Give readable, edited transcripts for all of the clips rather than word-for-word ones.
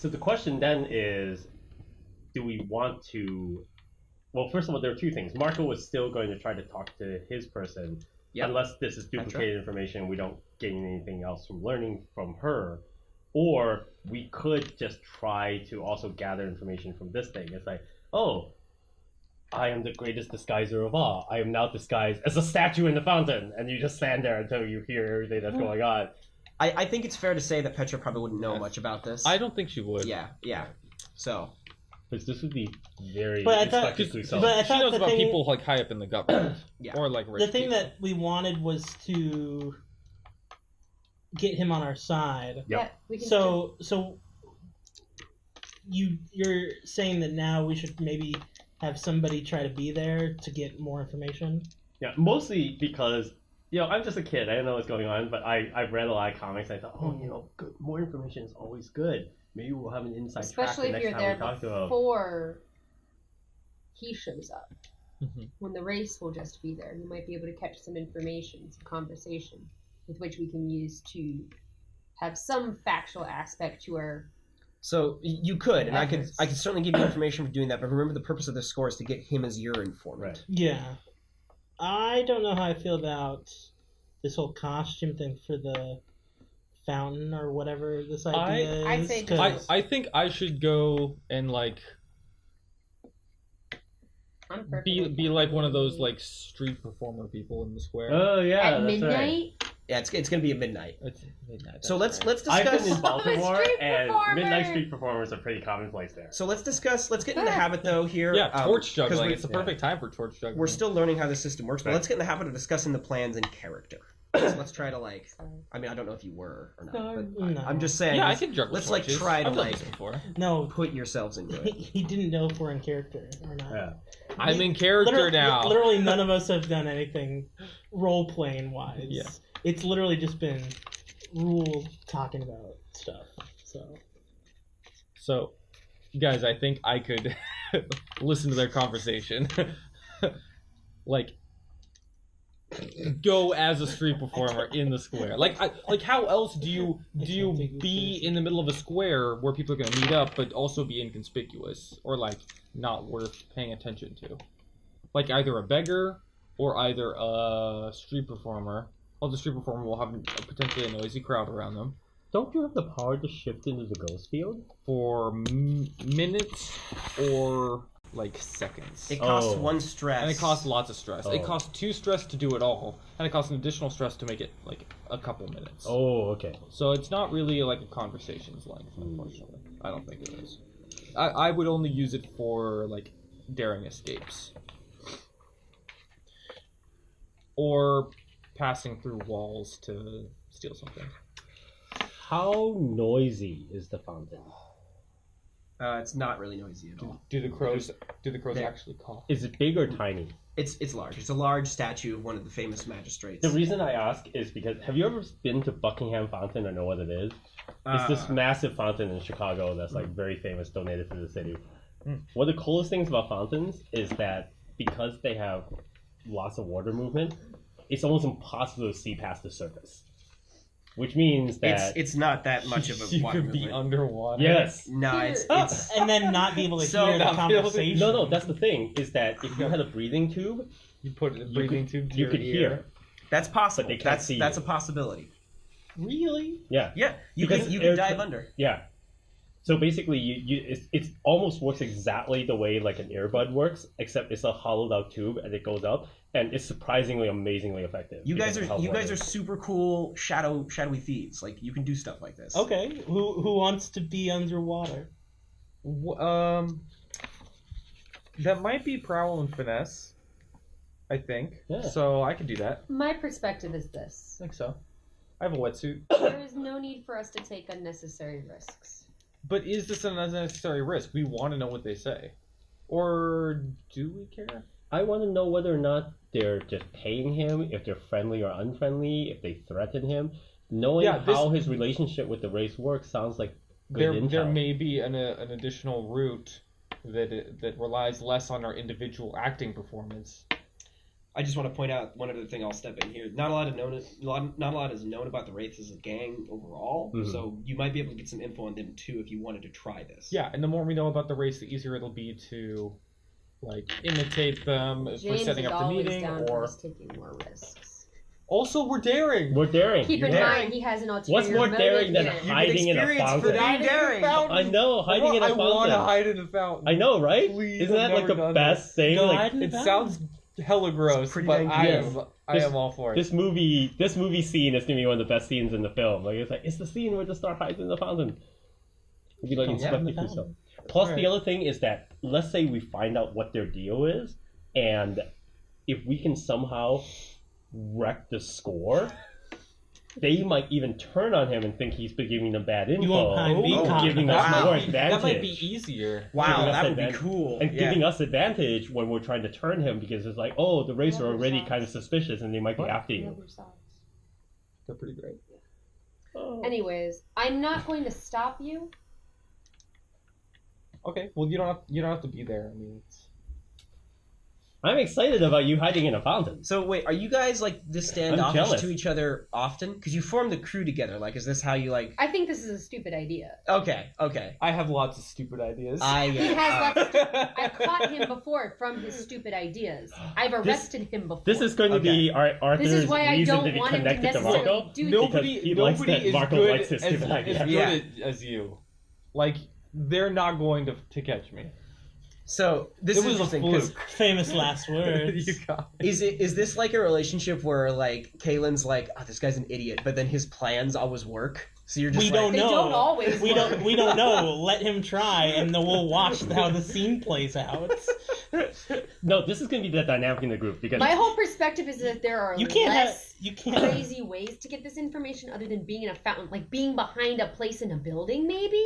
So the question then is, do we want to... Well, first of all, there are two things. Marco was still going to try to talk to his person, unless this is duplicated information, we don't gain anything else from learning from her. Or we could just try to also gather information from this thing. It's like, oh, I am the greatest disguiser of all. I am now disguised as a statue in the fountain. And you just stand there until you hear everything that's going on. I think it's fair to say that Petra probably wouldn't know much about this. I don't think she would. Yeah. So... Because this would be very But I thought expected but I She thought knows the about thing, people like high up in the government. Or like rich the thing people. that we wanted was to get him on our side. Yep. Yeah, we can So you're saying that now we should maybe have somebody try to be there to get more information? Yeah, mostly because, I'm just a kid. I don't know what's going on, but I've read a lot of comics. And I thought, good, more information is always good. Maybe we'll have an inside especially track if the next you're time there we talk to him. before he shows up. Mm-hmm. When the race will just be there, you might be able to catch some information, some conversation, with which we can use to have some factual aspect to our... So you could, and efforts. I could certainly give you information for doing that, but remember the purpose of this score is to get him as your informant. Right. Yeah. I don't know how I feel about this whole costume thing for the fountain or whatever this idea I'd is. say 'cause- I think I should go and like I'm perfectly be fine. like one of those like street performer people in the square. Oh, yeah, At that's midnight? right. Yeah, it's going to be at midnight. It's midnight. So let's I've discuss. been in Baltimore, street and performer! midnight street performers are pretty commonplace there. So let's discuss. Let's get in the habit though here. Yeah, torch 'cause juggling. we- It's the perfect time for torch juggling. We're still learning how the system works, but Right. let's get in the habit of discussing the plans and character. So let's try to like. Sorry. I mean, I don't know if you were or not, No, but no. I'm just saying. Yeah, I let's- can juggle Let's like torches. try to I've done like this before. No, put yourselves into it. he didn't know if we're in character or not. Yeah. I'm in character now. Literally none of us have done anything role-playing wise. Yeah. It's literally just been rule talking about stuff. So, guys, I think I could listen to their conversation. Like, go as a street performer in the square. Like how else do you be in the middle of a square where people are going to meet up, but also be inconspicuous or like not worth paying attention to? Like either a beggar or either a street performer. Well, the street performer will have potentially a noisy crowd around them Don't you have the power to shift into the ghost field? for minutes or like seconds. It costs Oh. 1 stress. And it costs lots of stress. It Oh. costs 2 stress to do it all, and it costs an additional stress to make it like a couple minutes. Oh, okay. So it's not really like a conversation's length, unfortunately. I don't think it is. I would only use it for like daring escapes. Or passing through walls to steal something. How noisy is the fountain? It's not really noisy at all. Do the crows There. actually cough? Is it big or tiny? It's large. It's a large statue of one of the famous magistrates. The reason I ask is because, have you ever been to Buckingham Fountain or know what it is? It's this massive fountain in Chicago that's like very famous, donated to the city. One of the coolest things about fountains is that because they have lots of water movement, it's almost impossible to see past the surface. Which means that It's not that much of a You water could be movement. underwater. yes. No, it's And then not be able to So hear the not be able to- conversation. No, that's the thing. Is that if you had a breathing tube, You put a breathing tube to you your could ear. hear. that's possible. But they can't that's see that's you. a possibility. Really? Yeah. Yeah, you Because can air dive tra- under. Yeah. So basically, it almost works exactly the way like an earbud works, except it's a hollowed out tube and it goes up, and it's surprisingly, amazingly effective. You guys because of how are light it is. super cool shadowy thieves. Like you can do stuff like this. Okay. Who wants to be underwater? That might be prowl and finesse, I think. Yeah. So I can do that. My perspective is this. I think so. I have a wetsuit. There is no need for us to take unnecessary risks. But is this an unnecessary risk? We want to know what they say. Or do we care? I want to know whether or not they're just paying him, if they're friendly or unfriendly, if they threaten him. Knowing Yeah, this- how his relationship with the race works sounds like good intel. There may be an additional route that relies less on our individual acting performance I just want to point out one other thing. I'll step in here. Not a lot is known about the Wraiths as a gang overall, so you might be able to get some info on them too if you wanted to try this. Yeah, and the more we know about the race, the easier it'll be to like imitate them if we're setting up the meeting, or taking more risks. Also, we're daring. We're daring. Keep in mind, he has an ulterior What's more daring than motive. hiding in a fountain? I know, hiding in a fountain. I want to hide in a fountain. I know, right? Please, Isn't that like the best thing? Like, it sounds hella gross, but I am all for it. This movie scene is gonna be one of the best scenes in the film. Like it's the scene where the star hides in the fountain. It'd be like Inspector Clouseau. Plus, the other thing is that let's say we find out what their deal is, and if we can somehow wreck the score, they might even turn on him and think he's been giving them bad info, giving us more advantage. That might be easier. Wow, that would be cool. And giving us advantage when we're trying to turn him, because it's like, oh, the Wraiths are already kind of suspicious and they might be after you. They're pretty great. Anyways, I'm not going to stop you. Okay, well you don't have to be there. I mean, I'm excited about you hiding in a fountain. So wait, are you guys like this standoffish to each other often? Because you formed the crew together. Like, is this how you like? I think this is a stupid idea. Okay. I have lots of stupid ideas. He has lots. I've caught him before from his stupid ideas. I've arrested him before. This is going to be Arthur's reason to be connected to Marco. Nobody is good as you. Like, they're not going to catch me. So this is interesting because famous last words. Is this like a relationship where like Caelin's like, oh, this guy's an idiot, but then his plans always work? So you're just we don't know. They don't always. We don't know. Let him try, and then we'll watch how the scene plays out. No, this is going to be the dynamic in the group because my whole perspective is that there are less you crazy ways to get this information other than being in a fountain, like being behind a place in a building, maybe.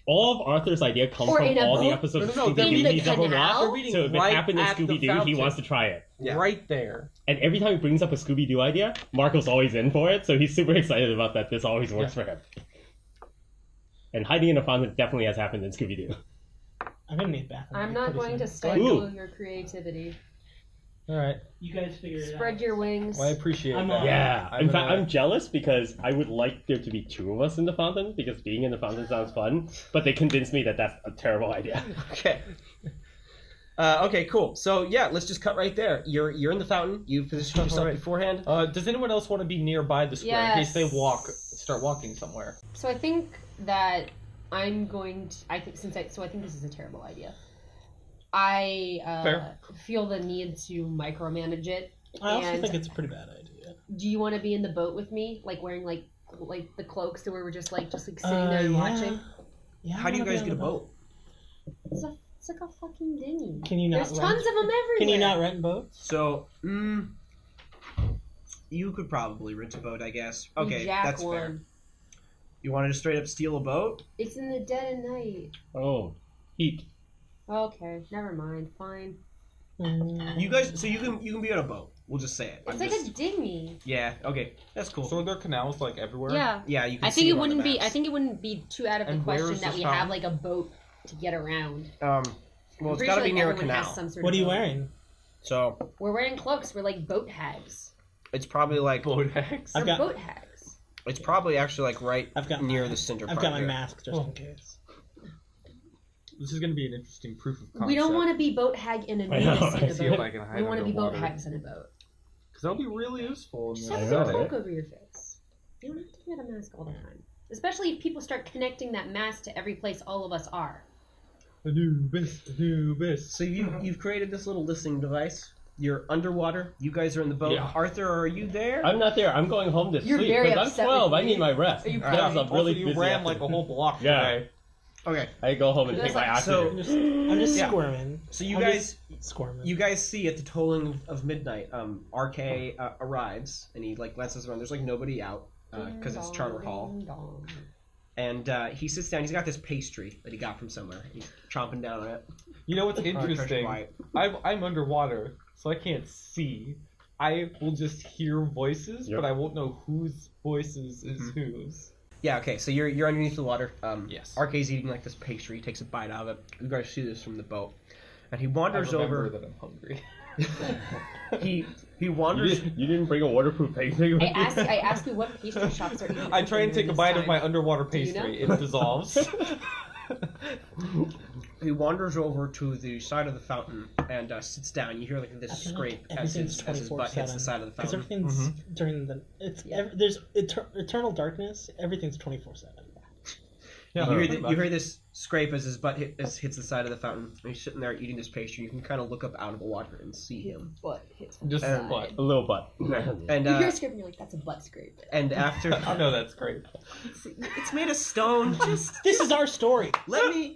All of Arthur's idea comes from all the episodes of Scooby-Doo he's ever watched. So if it happened in Scooby-Doo, he wants to try it. Yeah. Right there. And every time he brings up a Scooby-Doo idea, Marco's always in for it, so he's super excited about that. This always works for him. And hiding in a fountain definitely has happened in Scooby-Doo. I'm gonna need bathroom. I'm not going to stifle your creativity. All right. You guys figure it out. Spread your wings. Well, I appreciate that. Yeah. In fact, I'm jealous because I would like there to be two of us in the fountain because being in the fountain sounds fun, but they convinced me that that's a terrible idea. Okay. Okay, cool. So yeah, let's just cut right there. You're in the fountain. You positioned yourself beforehand. Does anyone else want to be nearby the square in case they start walking somewhere? So I think that I'm going to. I think this is a terrible idea. I feel the need to micromanage it. I also think it's a pretty bad idea. Do you want to be in the boat with me, like wearing like the cloaks, so we were just like sitting there and watching? Yeah. How do you guys get a boat? It's like a fucking dinghy. Can you not? There's tons of them everywhere. Can you not rent boats? So, you could probably rent a boat, I guess. Okay, that's fair. You want to just straight up steal a boat? It's in the dead of night. Oh, heat. Okay, never mind. Fine. You guys, so you can be on a boat. We'll just say it. It's like a dinghy. Yeah. Okay, that's cool. So are there canals like everywhere? Yeah. Yeah, you can. I think it wouldn't be. I think it wouldn't be too out of the question that we have like a boat to get around. Well, it's got to be near a canal. What are you wearing? So we're wearing cloaks. We're like boat hags. It's probably like boat hags. We're boat hags. It's probably actually like right near the center. I've got my mask just in case. This is going to be an interesting proof of concept. We don't want to be boat hag in a nudist in a boat. We want to be boat underwater. hags in a boat. Because that'll be really useful. Just have some cloak over your face. You don't have to wear the mask all the time. Especially if people start connecting that mask to every place all of us are. Anubis. So you've created this little listening device. You're underwater. You guys are in the boat. Yeah. Arthur, are you there? I'm not there. I'm going home to sleep because I'm 12. I need my rest. Are you you ran like a whole block today. Okay. I go home and take my afternoon. So, I'm just squirming. So you guys see at the tolling of midnight, Arkady arrives and he like lets us run. There's like nobody out because it's Charter Hall. And he sits down. He's got this pastry that he got from somewhere. He's chomping down on it. You know what's interesting? I'm underwater, so I can't see. I will just hear voices, but I won't know whose voices is whose. Yeah, okay, so you're underneath the water. Yes. Arkady's eating like this pastry. He takes a bite out of it. You guys see this from the boat. And he wanders over... that I'm hungry. He wanders. You didn't bring a waterproof pastry. I ask you what pastry shops are even I try and open take a this bite of time. my underwater Do you pastry. know? It dissolves. He wanders over to the side of the fountain and sits down. You hear like this scrape as his butt hits the side of the Because fountain. everything's during the there's eternal darkness. Everything's 24/7. Yeah, You hear this scrape as his butt hits the side of the fountain. And he's sitting there eating this pastry. You can kind of look up out of the water and see him. Butt hits Just the side. butt. A little butt. And You hear a scrape and you're like, that's a butt scrape. and after I know that's great. it's made of stone. Just This is our story. let me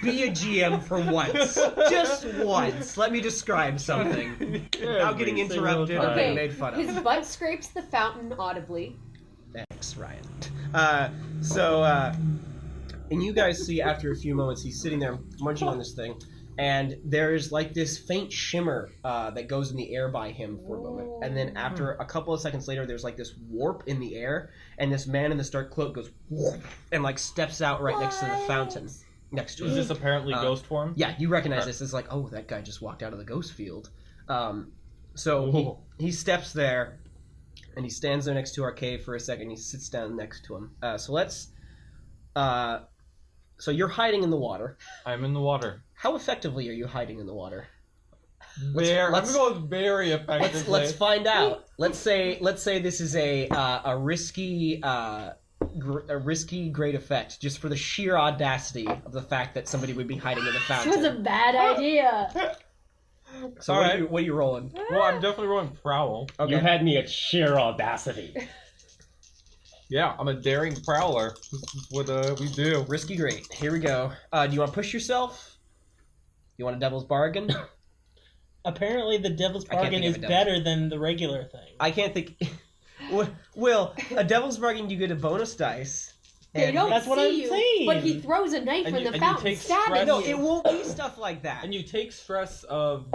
be a GM for once. Just once. Let me describe something. Without getting interrupted or being made fun of. His butt scrapes the fountain audibly. Thanks, Ryan. And you guys see after a few moments, he's sitting there munching on this thing, and there's like this faint shimmer that goes in the air by him for a moment. And then after a couple of seconds later, there's like this warp in the air, and this man in this dark cloak goes whoop, and like steps out right next to the fountain. Next to Is him. this apparently ghost form? Yeah, you recognize this as like, oh, that guy just walked out of the ghost field. So he steps there, and he stands there next to Arkady for a second. He sits down next to him. So you're hiding in the water. I'm in the water. How effectively are you hiding in the water? I'm going very effectively. Let's find out. Let's say this is a risky great effect just for the sheer audacity of the fact that somebody would be hiding in the This fountain. was a bad idea. So what are you rolling? Well, I'm definitely rolling prowl. Okay. You had me at sheer audacity. Yeah, I'm a daring prowler. This is what we do. Risky great. Here we go. Do you want to push yourself? You want a devil's bargain? Apparently, the devil's I can't bargain think is of a better than the regular thing. I can't think. Will, a devil's bargain, you get a bonus dice. They and- don't That's what see I'm you, saying. but he throws a knife And in you- the and you fountain, take stabbing stress- No, you. it won't be stuff like that. And you take stress of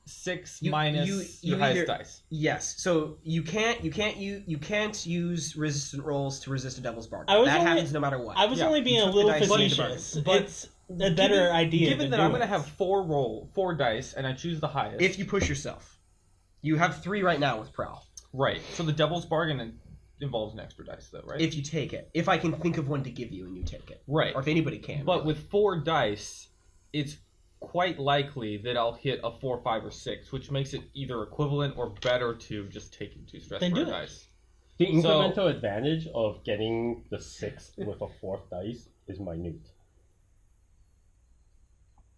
6 You- minus you your highest either- dice. Yes, so you can't use resistant rolls to resist a devil's bargain. I was That only- happens no matter what. I was Yeah, only being you a took little the dice and made the facetious. bargain. It's a better idea. Given to that do I'm going to it. have 4 dice and I choose the highest. If you push yourself, you have 3 right now with prowl. Right. So the devil's bargain involves an extra dice, though, right? If you take it, if I can think of one to give you and you take it, Right. or if anybody can. But with 4 dice, it's quite likely that I'll hit a 4, 5, or 6, which makes it either equivalent or better to just taking 2 stress Then for do a it. dice. The incremental advantage of getting the 6 with a 4th dice is minute.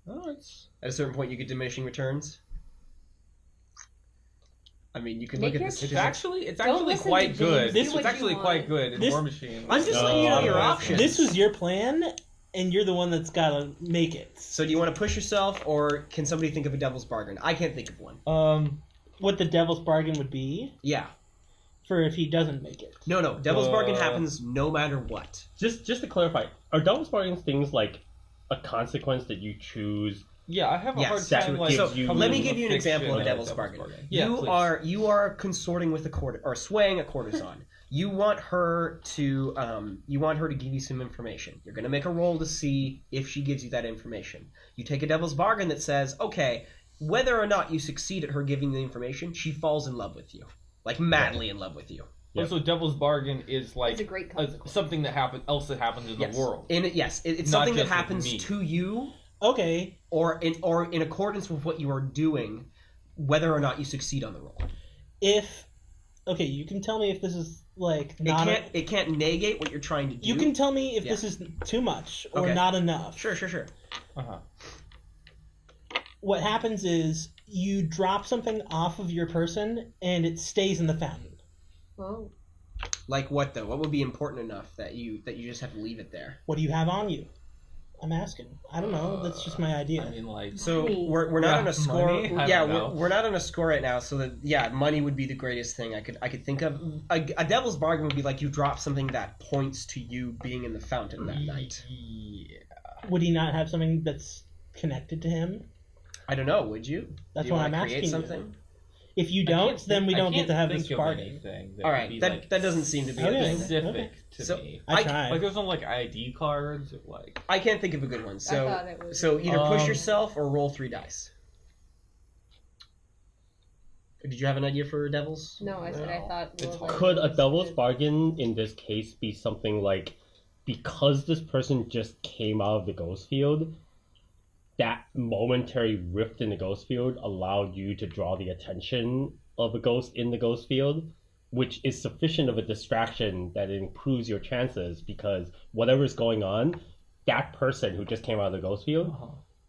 Oh, it's at a certain point, you get diminishing returns. I mean, you can Make look at your this. it's Don't actually listen quite to James. good. Do It's what you actually want. quite good in This- War Machine. I'm just letting you know your options. This was your plan, and you're the one that's got to make it. So do you want to push yourself, or can somebody think of a devil's bargain? I can't think of one. What the devil's bargain would be Yeah. for if he doesn't make it. No. Devil's bargain happens no matter what. Just to clarify, are double bargains things like a consequence that you choose? Yeah, I have a Yes, hard that's time what like. gives you- coming Let me up give with you an fiction example of a devil's bargain. Yeah, you please. are consorting with or swaying a courtesan. You want her to give you some information. You're going to make a roll to see if she gives you that information. You take a devil's bargain that says, okay, whether or not you succeed at her giving the information, she falls in love with you, like madly in love with you. Yep. Also, devil's bargain is like It's a great consequence. something that happens in Yes. the world. It's Not something that just with happens me. to you, Okay, or in accordance with what you are doing, whether or not you succeed on the roll. you can tell me if this is like not. It can't negate what you're trying to do. You can tell me if Yeah. this is too much or Okay. not enough. Sure. Uh-huh. What happens is you drop something off of your person and it stays in the fountain. Oh. Like what though? What would be important enough that you just have to leave it there? What do you have on you? I'm asking. I don't know. That's just my idea. I mean, like, So Money. we're not on a score. Money? I Yeah, don't know. we're not on a score right now. So that money would be the greatest thing I could think of. A devil's bargain would be like you drop something that points to you being in the fountain that night. Yeah. Would he not have something that's connected to him? I don't know. Would you? That's Do you what wanna I'm create asking something? you. If you don't, then we don't get to have this bargain. Anything that All would right, be, that like, doesn't seem to be Okay. a thing. specific to So, me. I tried. Like, there's no like ID cards or like. I can't think of a good one. I thought it was. So either push Um, yourself or roll 3 dice. Did you have an idea for devils? No, I said I thought. Could a devil's bargain in this case be something like, because this person just came out of the ghost field, that momentary rift in the ghost field allowed you to draw the attention of a ghost in the ghost field, which is sufficient of a distraction that it improves your chances, because whatever's going on, that person who just came out of the ghost field,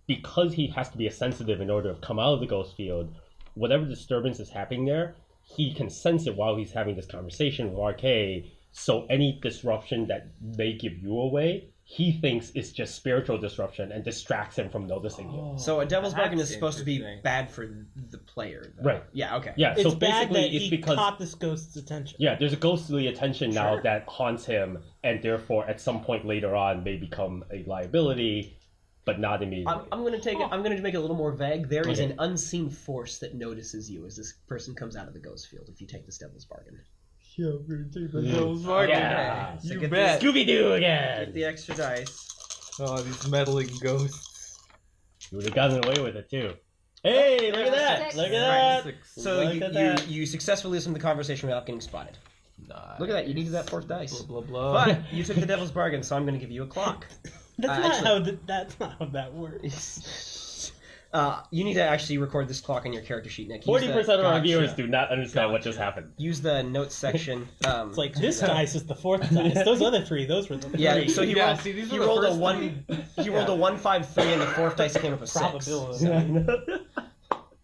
because he has to be a sensitive in order to come out of the ghost field, whatever disturbance is happening there, he can sense it while he's having this conversation with RK, so any disruption that they give you away, he thinks it's just spiritual disruption and distracts him from noticing you. So a devil's bargain is supposed to be bad for the player, though. Right. Yeah, okay. Yeah, It's so bad basically that it's he because... caught this ghost's attention. Yeah, there's a ghostly attention now that haunts him, and therefore at some point later on may become a liability, but not immediately. I'm going to make it a little more vague. There is an unseen force that notices you as this person comes out of the ghost field if you take this devil's bargain. Yeah, I'm gonna take the devil's bargain. Yeah, So you get bet. Scooby-Doo again! Get the extra dice. Oh, these meddling ghosts. You would have gotten away with it too. Hey, look at that! Six. Look at that! So Look at that. you successfully listen to the conversation without getting spotted. Nice. Look at that, you needed that fourth dice. Blah, blah, blah. But you took the devil's bargain, so I'm going to give you a clock. That's not how that works. You need to actually record this clock on your character sheet, Nick. 40% of our viewers Gotcha. do not understand what just happened. Use the notes section. It's like, this dice is the fourth dice. Those other three, those were the three. Yeah, so he rolled, see, these he were the rolled a first one. He rolled a 1, 5, 3, and the fourth dice came up a 6. Probability. Actually,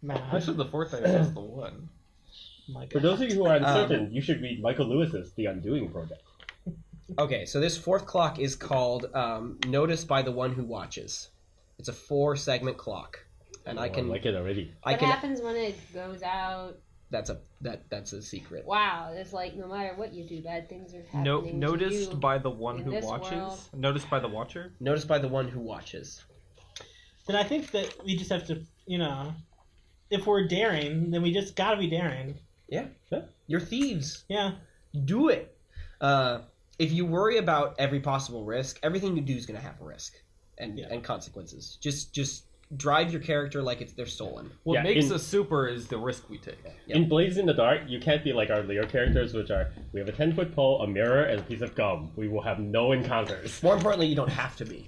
Math. the fourth dice was the one. My For God. those of you who are uncertain, you should read Michael Lewis's The Undoing Project. Okay, so this fourth clock is called "Notice by the One Who Watches." It's a 4-segment clock, and I can like it already. What happens when it goes out? That's a secret. Wow, it's like no matter what you do, bad things are happening. to Noticed you. by the one in who this watches. world. Noticed by the watcher. Notice by the One Who Watches. Then I think that we just have to, if we're daring, then we just gotta be daring. Yeah, you're thieves. Yeah. Do it. If you worry about every possible risk, everything you do is going to have a risk and consequences. Just drive your character like they're stolen. What makes us super is the risk we take. Yep. In Blades in the Dark, you can't be like our Leo characters, which are, we have a 10-foot pole, a mirror, and a piece of gum. We will have no encounters. More importantly, you don't have to be.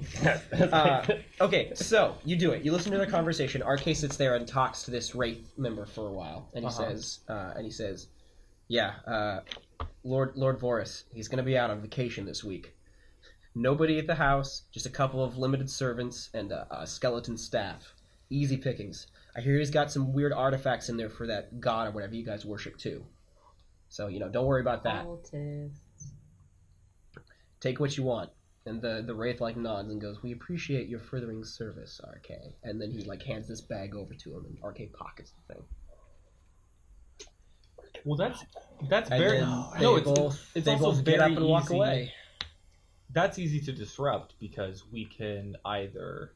Okay, so you do it. You listen to their conversation. RK sits there and talks to this Wraith member for a while, and he says, "Yeah, Lord Vorus, he's going to be out on vacation this week. Nobody at the house, just a couple of limited servants and a skeleton staff. Easy pickings. I hear he's got some weird artifacts in there for that god or whatever you guys worship too. So, don't worry about that. Cultists. Take what you want." And the Wraith nods and goes, "We appreciate your furthering service, RK." And then he hands this bag over to him, and RK pockets the thing. Well, that's And very then it's they also both get very up and walk easy. away. That's easy to disrupt because we can either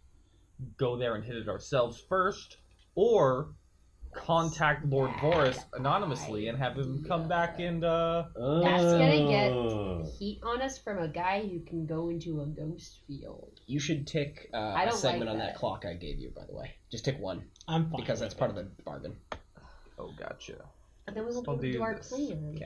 go there and hit it ourselves first, or contact Lord Vorus anonymously and have him come back and That's gonna get heat on us from a guy who can go into a ghost field. You should tick I a don't segment like on that that. clock I gave you, by the way. Just tick one, I'm fine. because that's part of the bargain. Oh, gotcha. And then we won't I'll be able to do do our this. plan. Okay.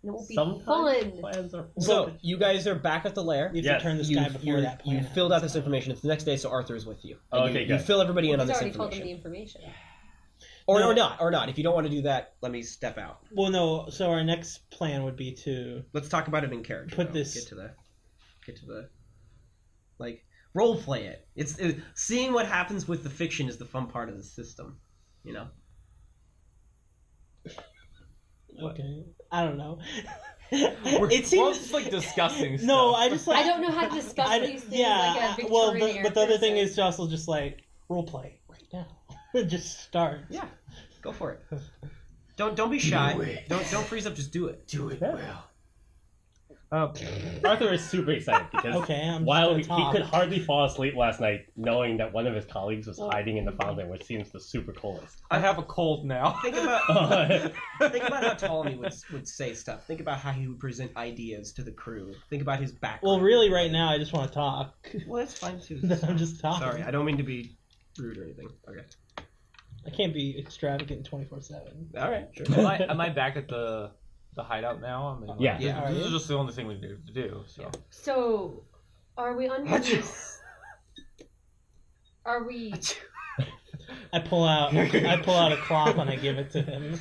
And it won't be Sometimes fun. plans are So, you guys are back at the lair. You have Yes. to turn this guy before that plan. You filled out this information. It's the next day, so Arthur is with you. Oh, And okay, you good. fill everybody in on He's this already told them the information. information. Or not. If you don't want to do that, let me step out. Well, no. So our next plan would be to Let's talk about it in character. Put though. this- Get to the role play it. It's seeing what happens with the fiction is the fun part of the system. Okay. I don't know. We're It seems just discussing stuff. No, I just I don't know how to discuss these things like a Victorian but the other thing person. is also just role play right now. Just start. Yeah, go for it. Don't be shy. Don't freeze up. Just do it. Do it well. Arthur is super excited because Okay, I'm just while gonna he talk. could hardly fall asleep last night, knowing that one of his colleagues was hiding in the fountain, which seems the super coolest. I have a cold now. Think about how Ptolemy would say stuff. Think about how he would present ideas to the crew. Think about his background. Well, really, right now, I just want to talk. Well, that's fine too. I'm just talking. Sorry, I don't mean to be rude or anything. Okay. I can't be extravagant 24/7. All right, sure. Am I back at the hideout now? I mean, like, Yeah. This is just the only thing we need to do. So. Yeah. So, are we under this? Are we? I pull out a cloth and I give it to him.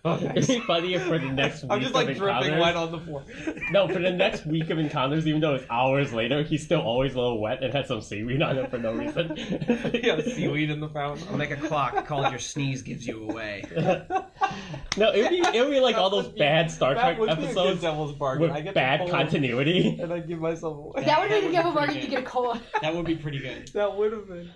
Okay. It'd be funny if for the next week I'm just like of dripping encounters, wet on the floor. No, for the next week of encounters, even though it's hours later, he's still always a little wet and has some seaweed on him for no reason. Yeah, seaweed in the fountain. I'll make a clock called "Your Sneeze Gives You Away." No, it'd be like all those bad Star Trek episodes Devil's Bargain. I with get bad continuity. and I give myself away. That would have been the Devil Bargain. You get a cola. That would be pretty good. That would have been.